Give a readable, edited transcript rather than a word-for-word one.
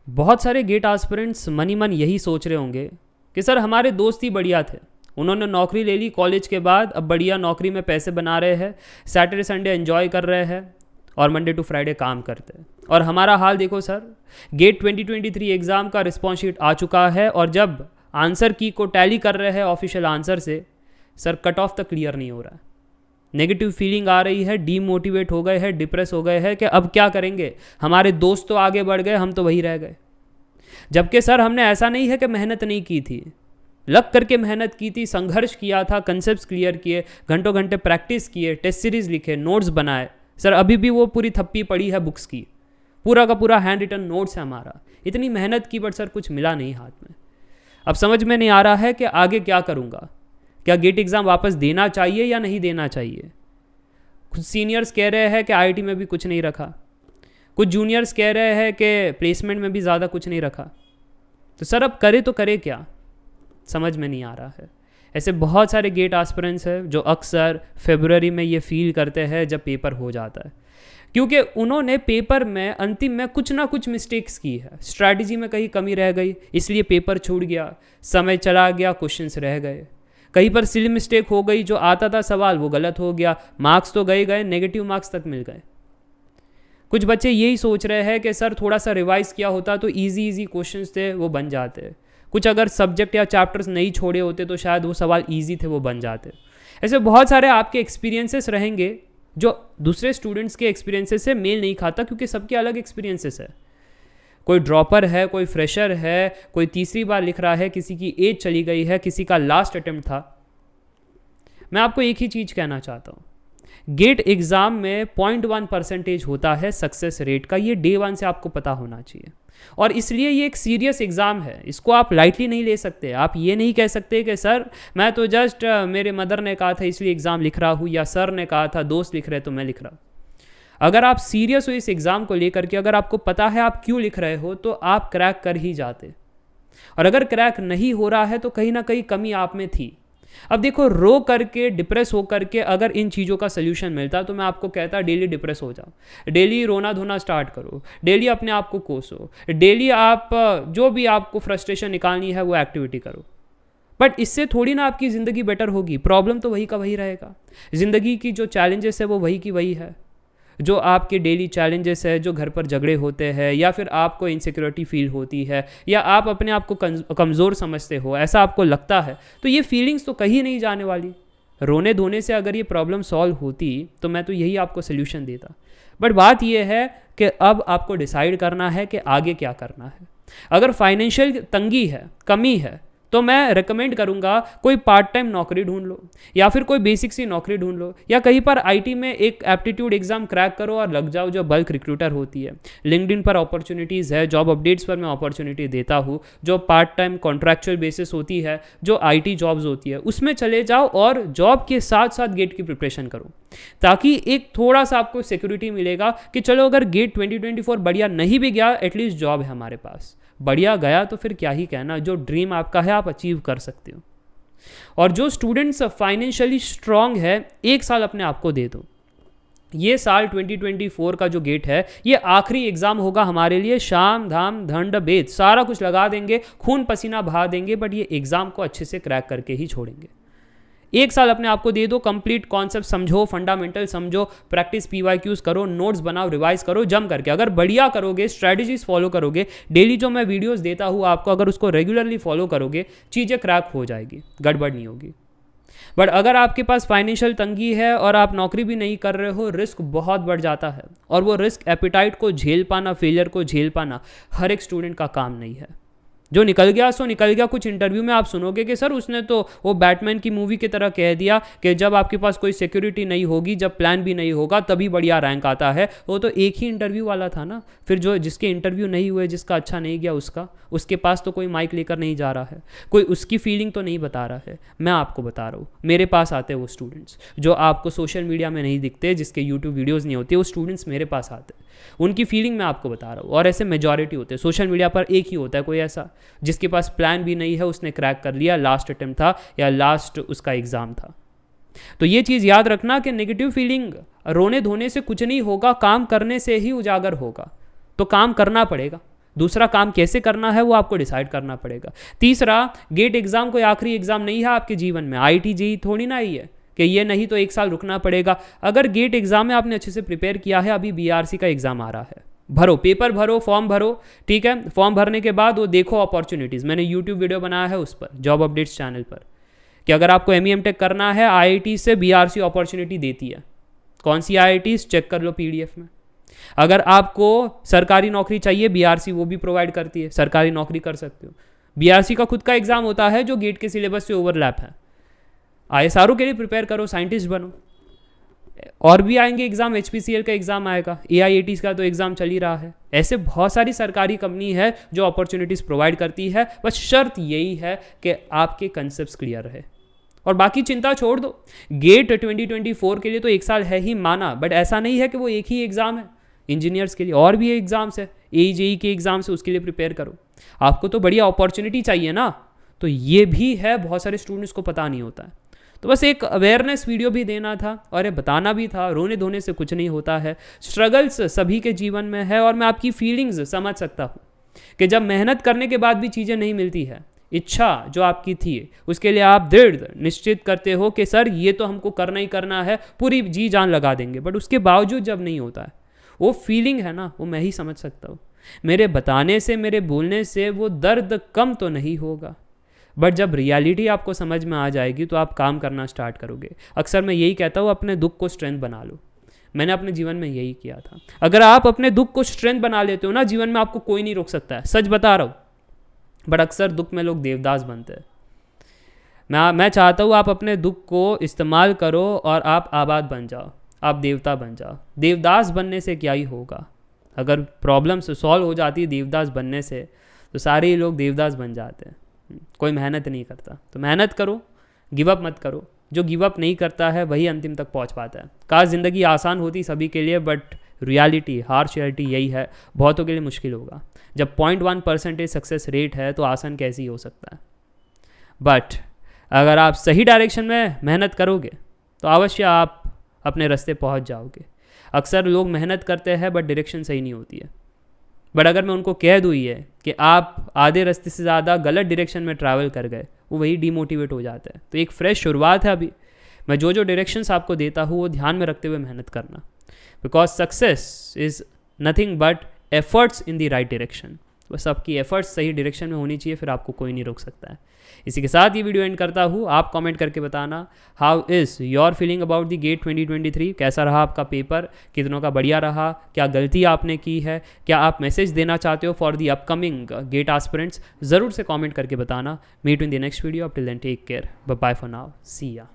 बहुत सारे gate aspirants मन ही मन यही सोच रहे होंगे कि सर हमारे दोस्त ही बढ़िया थे, उन्होंने नौकरी ले ली कॉलेज के बाद, अब बढ़िया नौकरी में पैसे बना रहे हैं, सैटरडे संडे एंजॉय कर रहे हैं और मंडे टू फ्राइडे काम करते हैं। और हमारा हाल देखो सर, गेट 2023 एग्ज़ाम का रिस्पॉन्स शीट आ चुका है और जब आंसर की को टैली कर रहे हैं ऑफिशियल आंसर से, सर कट ऑफ तक क्लियर नहीं हो रहा है। नेगेटिव फीलिंग आ रही है, डीमोटिवेट हो गए हैं, डिप्रेस हो गए हैं कि अब क्या करेंगे, हमारे दोस्त तो आगे बढ़ गए, हम तो वही रह गए। जबकि सर हमने ऐसा नहीं है कि मेहनत नहीं की थी, लग करके मेहनत की थी, संघर्ष किया था, कंसेप्ट क्लियर किए, घंटों घंटे प्रैक्टिस किए, टेस्ट सीरीज लिखे, नोट्स बनाए। सर अभी भी वो पूरी थप्पी पड़ी है बुक्स की, पूरा का पूरा हैंड रिटन नोट्स है हमारा। इतनी मेहनत की बट सर कुछ मिला नहीं हाथ में। अब समझ में नहीं आ रहा है कि आगे क्या करूँगा, क्या गेट एग्ज़ाम वापस देना चाहिए या नहीं देना चाहिए। कुछ सीनियर्स कह रहे हैं कि आईआईटी में भी कुछ नहीं रखा, कुछ जूनियर्स कह रहे हैं कि प्लेसमेंट में भी ज़्यादा कुछ नहीं रखा। तो सर अब करे तो करे क्या, समझ में नहीं आ रहा है। ऐसे बहुत सारे गेट एस्पिरेंट्स हैं जो अक्सर फरवरी में ये फील करते हैं जब पेपर हो जाता है, क्योंकि उन्होंने पेपर में अंतिम में कुछ ना कुछ मिस्टेक्स की है, स्ट्रैटेजी में कहीं कमी रह गई, इसलिए पेपर छूट गया, समय चला गया, क्वेश्चंस रह गए, कहीं पर सिली मिस्टेक हो गई, जो आता था सवाल वो गलत हो गया, मार्क्स तो गए, नेगेटिव मार्क्स तक मिल गए। कुछ बच्चे यही सोच रहे हैं कि सर थोड़ा सा रिवाइज किया होता तो इजी क्वेश्चंस थे वो बन जाते, कुछ अगर सब्जेक्ट या चैप्टर्स नहीं छोड़े होते तो शायद वो सवाल ईजी थे वो बन जाते। ऐसे बहुत सारे आपके एक्सपीरियंसेस रहेंगे जो दूसरे स्टूडेंट्स के एक्सपीरियंसेस से मेल नहीं खाता, क्योंकि सबके अलग एक्सपीरियंसेस है। कोई ड्रॉपर है, कोई फ्रेशर है, कोई तीसरी बार लिख रहा है, किसी की एज चली गई है, किसी का लास्ट अटेम्प्ट था। मैं आपको एक ही चीज़ कहना चाहता हूँ, गेट एग्ज़ाम में 0.1% होता है सक्सेस रेट का, ये डे 1 से आपको पता होना चाहिए। और इसलिए ये एक सीरियस एग्ज़ाम है, इसको आप लाइटली नहीं ले सकते। आप ये नहीं कह सकते कि सर मैं तो जस्ट मेरे मदर ने कहा था इसलिए एग्ज़ाम लिख रहा हूँ, या सर ने कहा था, दोस्त लिख रहे तो मैं लिख रहा हूँ। अगर आप सीरियस हो इस एग्ज़ाम को लेकर के, अगर आपको पता है आप क्यों लिख रहे हो, तो आप क्रैक कर ही जाते। और अगर क्रैक नहीं हो रहा है तो कहीं ना कहीं कमी आप में थी। अब देखो, रो करके डिप्रेस हो करके अगर इन चीज़ों का सोल्यूशन मिलता तो मैं आपको कहता डेली डिप्रेस हो जाओ, डेली रोना धोना स्टार्ट करो, डेली अपने आप को कोसो, डेली आप जो भी आपको फ्रस्ट्रेशन निकालनी है वो एक्टिविटी करो। बट इससे थोड़ी ना आपकी ज़िंदगी बेटर होगी, प्रॉब्लम तो वही का वही रहेगा। ज़िंदगी की जो चैलेंजेस है वो वही की वही है, जो आपके डेली चैलेंजेस है, जो घर पर झगड़े होते हैं, या फिर आपको इनसिक्योरिटी फील होती है, या आप अपने आप को कमज़ोर समझते हो, ऐसा आपको लगता है, तो ये फीलिंग्स तो कहीं नहीं जाने वाली। रोने धोने से अगर ये प्रॉब्लम सॉल्व होती तो मैं तो यही आपको सोल्यूशन देता। बट बात ये है कि अब आपको डिसाइड करना है कि आगे क्या करना है। अगर फाइनेंशियल तंगी है, कमी है, तो मैं रेकमेंड करूंगा कोई पार्ट टाइम नौकरी ढूंढ लो, या फिर कोई बेसिक सी नौकरी ढूंढ लो, या कहीं पर आईटी में एक एप्टीट्यूड एग्जाम क्रैक करो और लग जाओ, जो बल्क रिक्रूटर होती है। लिंक्डइन पर अपॉर्चुनिटीज़ है, जॉब अपडेट्स पर मैं अपॉर्चुनिटी देता हूँ, जो पार्ट टाइम कॉन्ट्रैक्चुअल बेसिस होती है, जो आईटी जॉब्स होती है, उसमें चले जाओ और जॉब के साथ साथ गेट की प्रिपरेशन करो, ताकि एक थोड़ा सा आपको सिक्योरिटी मिलेगा कि चलो अगर गेट 2024 बढ़िया नहीं भी गया, एटलीस्ट जॉब है हमारे पास। बढ़िया गया तो फिर क्या ही कहना, जो ड्रीम आपका है आप अचीव कर सकते हो। और जो स्टूडेंट्स फाइनेंशियली स्ट्रांग है, एक साल अपने आप को दे दो। ये साल 2024 का जो गेट है, ये आखिरी एग्जाम होगा हमारे लिए। शाम धाम दंड भेद सारा कुछ लगा देंगे, खून पसीना बहा देंगे, बट ये एग्जाम को अच्छे से क्रैक करके ही छोड़ेंगे। एक साल अपने आप को दे दो, कंप्लीट कॉन्सेप्ट समझो, फंडामेंटल समझो, प्रैक्टिस PYQs करो, नोट्स बनाओ, रिवाइज करो जम करके। अगर बढ़िया करोगे, स्ट्रैटेजीज फॉलो करोगे, डेली जो मैं वीडियोस देता हूँ आपको, अगर उसको रेगुलरली फॉलो करोगे, चीज़ें क्रैक हो जाएगी, गड़बड़ नहीं होगी। बट अगर आपके पास फाइनेंशियल तंगी है और आप नौकरी भी नहीं कर रहे हो, रिस्क बहुत बढ़ जाता है। और वो रिस्क एपिटाइट को झेल पाना, फेलियर को झेल पाना हर एक स्टूडेंट का काम नहीं है। जो निकल गया सो निकल गया। कुछ इंटरव्यू में आप सुनोगे कि सर उसने तो वो बैटमैन की मूवी की तरह कह दिया कि जब आपके पास कोई सिक्योरिटी नहीं होगी, जब प्लान भी नहीं होगा, तभी बढ़िया रैंक आता है। वो तो एक ही इंटरव्यू वाला था ना। फिर जो जिसके इंटरव्यू नहीं हुए, जिसका अच्छा नहीं गया, उसके पास तो कोई माइक लेकर नहीं जा रहा है, कोई उसकी फीलिंग तो नहीं बता रहा है। मैं आपको बता रहा हूँ, मेरे पास आते हैं वो स्टूडेंट्स जो आपको सोशल मीडिया में नहीं दिखते, जिसके यूट्यूब वीडियोज़ नहीं होते, वो स्टूडेंट्स मेरे पास आते हैं। उनकी फीलिंग मैं आपको बता रहा हूँ। और ऐसे मेजॉरिटी होते हैं। सोशल मीडिया पर एक ही होता है कोई ऐसा जिसके पास प्लान भी नहीं है, उसने क्रैक कर लिया, लास्ट अटेम्प्ट था या लास्ट उसका एग्जाम था। तो ये चीज़ याद रखना कि नेगेटिव फीलिंग रोने धोने से कुछ नहीं होगा, काम करने से ही उजागर होगा। तो काम करना पड़ेगा, दूसरा काम कैसे करना है वो आपको डिसाइड करना पड़ेगा। तीसरा, गेट एग्जाम कोई आखिरी एग्जाम नहीं है आपके जीवन में। IIT JEE थोड़ी ना ही है कि ये नहीं तो 1 साल रुकना पड़ेगा। अगर गेट एग्जाम में आपने अच्छे से प्रिपेयर किया है, अभी BRC का एग्जाम आ रहा है, भरो, पेपर भरो, फॉर्म भरो, ठीक है। फॉर्म भरने के बाद वो देखो अपॉर्चुनिटीज़। मैंने यूट्यूब वीडियो बनाया है उस पर, जॉब अपडेट्स चैनल पर, कि अगर आपको ME MTech करना है, IIT से BRC अपॉर्चुनिटी देती है। कौन सी IITs चेक कर लो PDF में। अगर आपको सरकारी नौकरी चाहिए, BRC वो भी प्रोवाइड करती है, सरकारी नौकरी कर सकते हो। BRC का खुद का एग्जाम होता है जो गेट के सिलेबस से ओवरलैप है। ISRO के लिए प्रिपेयर करो, साइंटिस्ट बनो। और भी आएंगे एग्जाम, HPCL का एग्जाम आएगा, AIATs का तो एग्जाम चल ही रहा है। ऐसे बहुत सारी सरकारी कंपनी है जो अपॉर्चुनिटीज़ प्रोवाइड करती है। बस शर्त यही है कि आपके कंसेप्ट क्लियर रहे, और बाकी चिंता छोड़ दो। गेट 2024 के लिए तो 1 साल है ही माना, बट ऐसा नहीं है कि वो एक ही एग्ज़ाम है। इंजीनियर्स के लिए और भी एग्जाम्स है, AE JEE के एग्जाम्स है, उसके लिए प्रिपेयर करो। आपको तो बढ़िया अपॉर्चुनिटी चाहिए ना, तो ये भी है, बहुत सारे स्टूडेंट्स को पता नहीं होता है। तो बस एक अवेयरनेस वीडियो भी देना था और ये बताना भी था, रोने धोने से कुछ नहीं होता है। स्ट्रगल्स सभी के जीवन में है, और मैं आपकी फीलिंग्स समझ सकता हूँ कि जब मेहनत करने के बाद भी चीज़ें नहीं मिलती है, इच्छा जो आपकी थी उसके लिए आप दृढ़ निश्चित करते हो कि सर ये तो हमको करना ही करना है, पूरी जी जान लगा देंगे, बट उसके बावजूद जब नहीं होता है, वो फीलिंग है ना, वो मैं ही समझ सकता हूँ। मेरे बताने से, मेरे बोलने से वो दर्द कम तो नहीं होगा, बट जब रियलिटी आपको समझ में आ जाएगी तो आप काम करना स्टार्ट करोगे। अक्सर मैं यही कहता हूँ, अपने दुख को स्ट्रेंथ बना लो। मैंने अपने जीवन में यही किया था। अगर आप अपने दुख को स्ट्रेंथ बना लेते हो ना, जीवन में आपको कोई नहीं रोक सकता है, सच बता रहा हूँ। बट अक्सर दुख में लोग देवदास बनते हैं। मैं चाहता हूँ आप अपने दुख को इस्तेमाल करो और आप आबाद बन जाओ, आप देवता बन जाओ। देवदास बनने से क्या ही होगा? अगर प्रॉब्लम्स सॉल्व हो जाती है देवदास बनने से, तो सारे ही लोग देवदास बन जाते हैं। कोई मेहनत नहीं करता, तो मेहनत करो, गिव अप मत करो। जो गिव अप नहीं करता है वही अंतिम तक पहुंच पाता है। काश ज़िंदगी आसान होती सभी के लिए, बट रियलिटी, हार्श रियलिटी यही है, बहुतों के लिए मुश्किल होगा। जब 0.1% सक्सेस रेट है तो आसान कैसे ही हो सकता है। बट अगर आप सही डायरेक्शन में मेहनत करोगे तो अवश्य आप अपने रास्ते पहुंच जाओगे। अक्सर लोग मेहनत करते हैं बट डायरेक्शन सही नहीं होती है। बट अगर मैं उनको कह दूँ ये कि आप आधे रास्ते से ज़्यादा गलत डायरेक्शन में ट्रैवल कर गए, वो वही डीमोटिवेट हो जाता है। तो एक फ्रेश शुरुआत है अभी। मैं जो डायरेक्शंस आपको देता हूँ वो ध्यान में रखते हुए मेहनत करना, because success is nothing but efforts in the right direction. बस आपकी एफर्ट्स सही डायरेक्शन में होनी चाहिए, फिर आपको कोई नहीं रोक सकता है। इसी के साथ ये वीडियो एंड करता हूँ। आप कमेंट करके बताना how is your feeling about the gate 2023। कैसा रहा आपका पेपर, कितनों का बढ़िया रहा, क्या गलती आपने की है, क्या आप मैसेज देना चाहते हो for the upcoming GATE aspirants, ज़रूर से कमेंट करके बताना। Meet in the next video. Up till then take care, bye bye for now, see या।